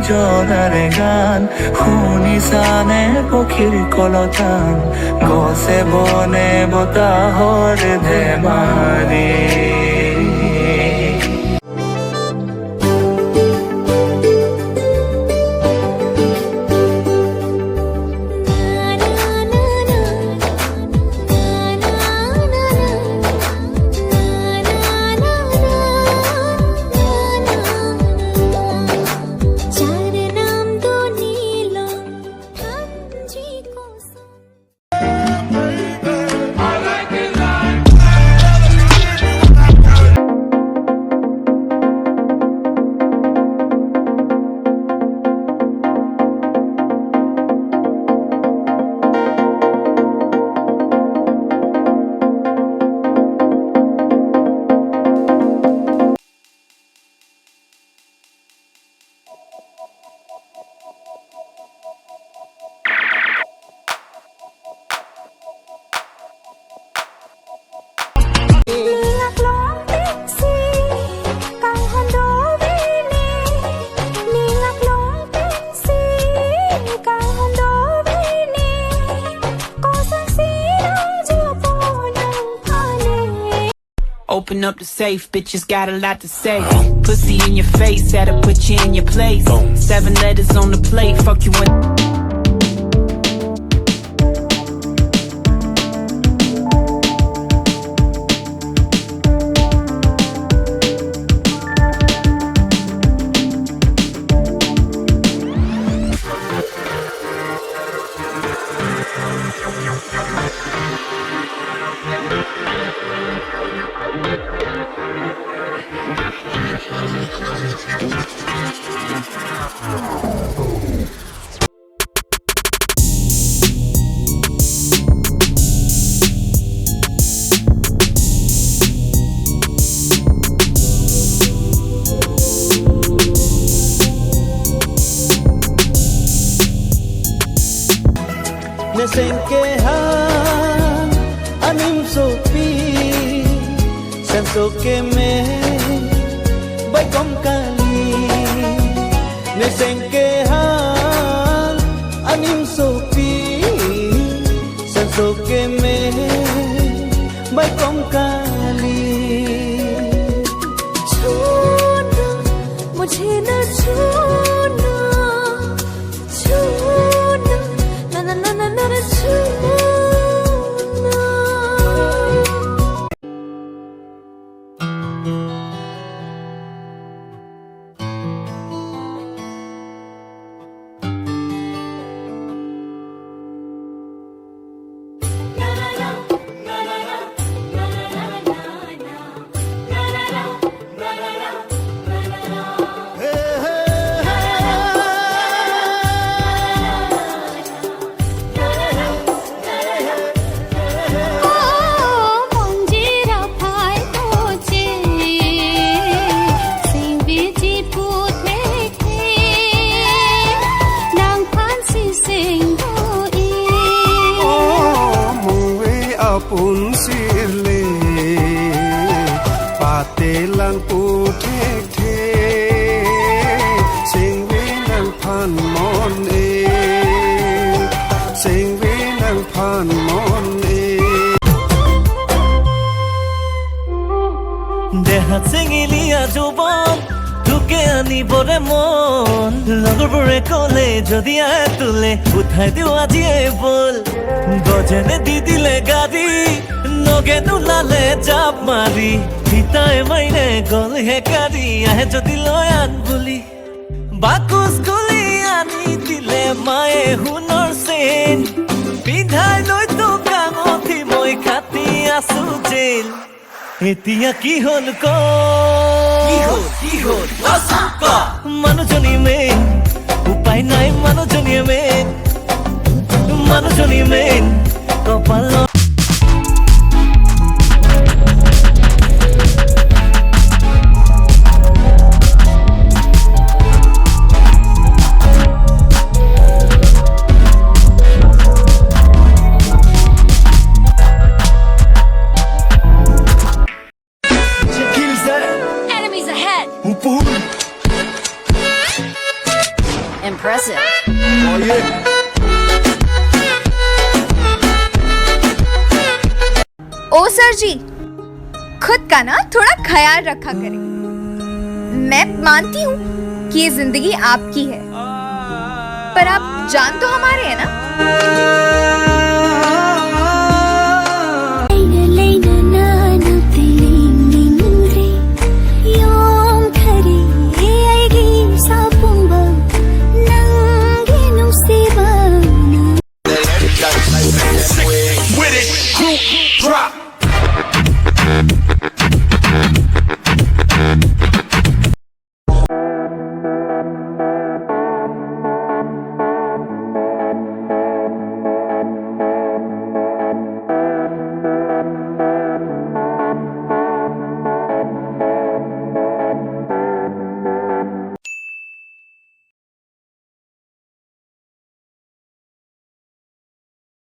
জনাৰে গান শুনিছানে পক্ষীৰ কলতান গছে বনে বতাহৰ ধেমালি Open up the safe, bitches got a lot to say. Pussy in your face, had to put you in your place. 7 letters on the plate, fuck you in. Nesengkehan anim sopi sensoke me baikom kali Nesengkehan anim sopi sensoke me baikom kali छोड़ना मुझे न छोड़ना छोड़ना ना ना ना ना ना छोड़ना pun sirle patelang puthek the singwe nang phan mon e singwe nang phan mon e dehat singilia joban tuke ani bore mon লগৰ বৰে কলে যদি তুলে উঠাই দিও আজি বল গজনে দি দিলে গাড়ী নগে নোলালে জাপ মাৰি পিতাই মাইনে গল হে গাড়ী আহে যদি লৈ আন বুলি বাকুচ গলি আনি দিলে মায়ে হুনৰ চেন পিন্ধাই লৈ তো কাঙঠি মই খাতি আছো জেল এতিয়া কি হল ক কি হল মানুহজনী মেইন উপায় নাই মানুহজনী মেইন কপাল ओ सर जी, खुद का ना थोड़ा ख्याल रखा करें। मैं मानती हूँ कि ये जिंदगी आपकी है, पर आप जान तो हमारे हैं ना।